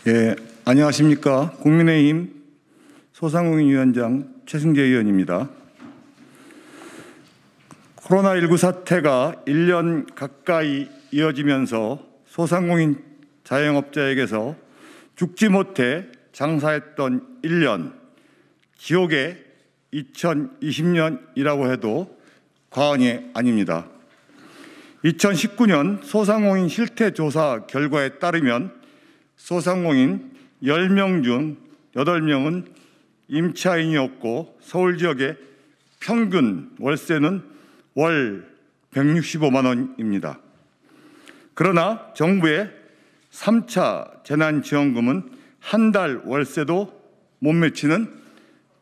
예, 안녕하십니까. 국민의힘 소상공인 위원장 최승재 의원입니다. 코로나19 사태가 1년 가까이 이어지면서 소상공인 자영업자에게서 죽지 못해 장사했던 1년, 지옥의 2020년이라고 해도 과언이 아닙니다. 2019년 소상공인 실태조사 결과에 따르면 소상공인 10명 중 8명은 임차인이었고 서울 지역의 평균 월세는 월 165만 원입니다. 그러나 정부의 3차 재난지원금은 한 달 월세도 못 미치는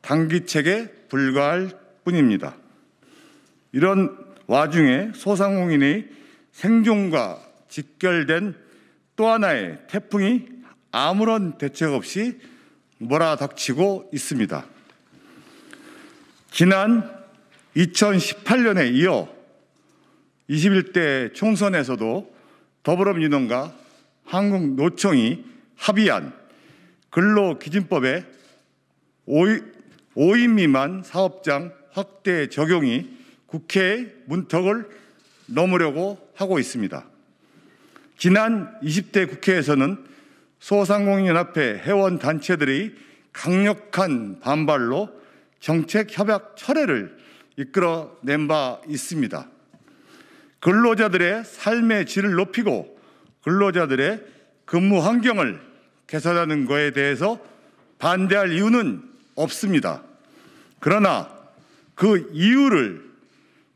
단기책에 불과할 뿐입니다. 이런 와중에 소상공인의 생존과 직결된 또 하나의 태풍이 아무런 대책 없이 몰아닥치고 있습니다. 지난 2018년에 이어 21대 총선에서도 더불어민주당과 한국노총이 합의한 근로기준법의 5인 미만 사업장 확대 적용이 국회의 문턱을 넘으려고 하고 있습니다. 지난 20대 국회에서는 소상공인연합회 회원단체들이 강력한 반발로 정책협약 철회를 이끌어낸 바 있습니다. 근로자들의 삶의 질을 높이고 근로자들의 근무 환경을 개선하는 것에 대해서 반대할 이유는 없습니다. 그러나 그 이유를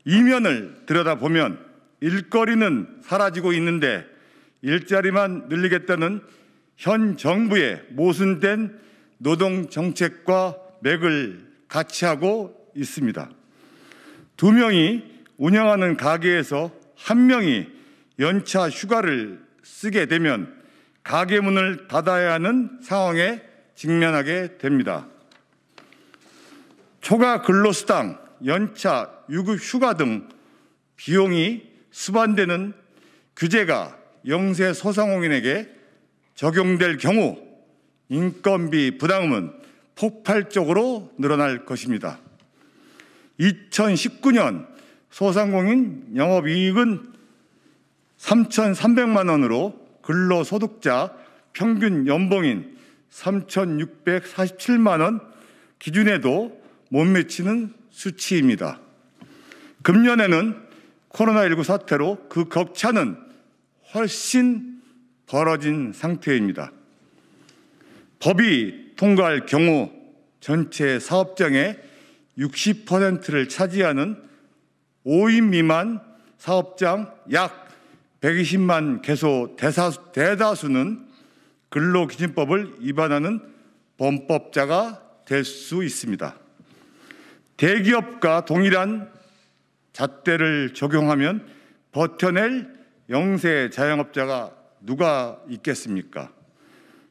이면을 들여다보면 일거리는 사라지고 있는데 일자리만 늘리겠다는 현 정부의 모순된 노동정책과 맥을 같이 하고 있습니다. 2명이 운영하는 가게에서 1명이 연차 휴가를 쓰게 되면 가게 문을 닫아야 하는 상황에 직면하게 됩니다. 초과 근로수당, 연차, 유급 휴가 등 비용이 수반되는 규제가 영세 소상공인에게 적용될 경우 인건비 부담은 폭발적으로 늘어날 것입니다. 2019년 소상공인 영업이익은 3,300만 원으로 근로소득자 평균 연봉인 3,647만 원 기준에도 못 미치는 수치입니다. 금년에는 코로나19 사태로 그 격차는 훨씬 벌어진 상태입니다. 법이 통과할 경우 전체 사업장의 60%를 차지하는 5인 미만 사업장 약 120만 개소 대다수는 근로기준법을 위반하는 범법자가 될 수 있습니다. 대기업과 동일한 잣대를 적용하면 버텨낼 영세 자영업자가 누가 있겠습니까?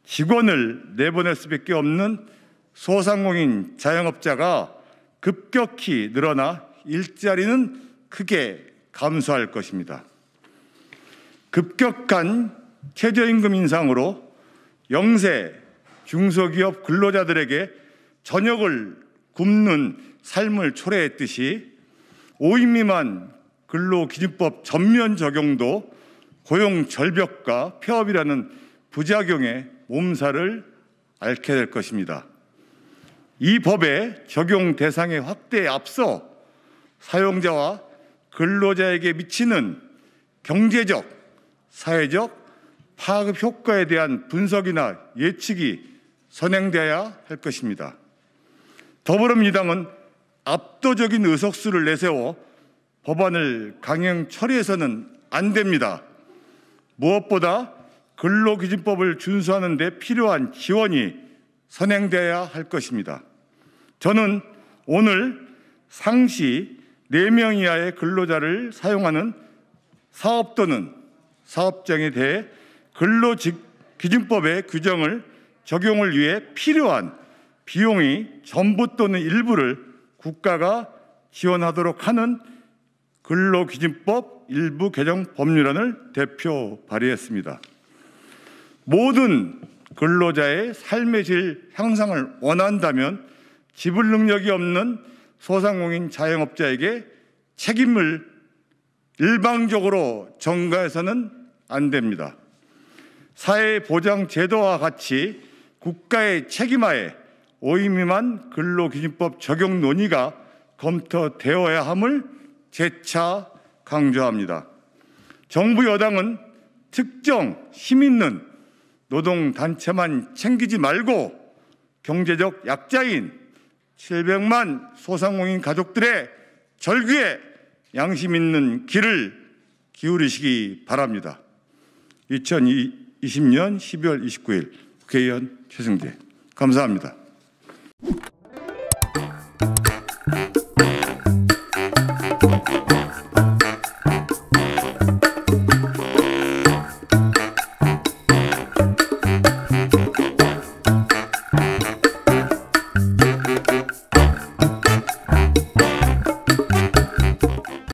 직원을 내보낼 수밖에 없는 소상공인 자영업자가 급격히 늘어나 일자리는 크게 감소할 것입니다. 급격한 최저임금 인상으로 영세 중소기업 근로자들에게 저녁을 굶는 삶을 초래했듯이 5인 미만 근로기준법 전면 적용도 고용 절벽과 폐업이라는 부작용의 몸살을 앓게 될 것입니다. 이 법의 적용 대상의 확대에 앞서 사용자와 근로자에게 미치는 경제적, 사회적 파급 효과에 대한 분석이나 예측이 선행되어야 할 것입니다. 더불어민주당은 압도적인 의석수를 내세워 법안을 강행 처리해서는 안 됩니다. 무엇보다 근로기준법을 준수하는 데 필요한 지원이 선행되어야 할 것입니다. 저는 오늘 상시 4명 이하의 근로자를 사용하는 사업 또는 사업장에 대해 근로기준법의 규정을 적용을 위해 필요한 비용이 전부 또는 일부를 국가가 지원하도록 하는 근로기준법 일부 개정 법률안을 대표 발의했습니다. 모든 근로자의 삶의 질 향상을 원한다면 지불 능력이 없는 소상공인 자영업자에게 책임을 일방적으로 전가해서는 안 됩니다. 사회보장제도와 같이 국가의 책임하에 5인 미만 근로기준법 적용 논의가 검토되어야 함을 재차 강조합니다. 정부 여당은 특정 힘 있는 노동단체만 챙기지 말고 경제적 약자인 700만 소상공인 가족들의 절규에 양심 있는 귀를 기울이시기 바랍니다. 2020년 12월 29일 국회의원 최승재 감사합니다.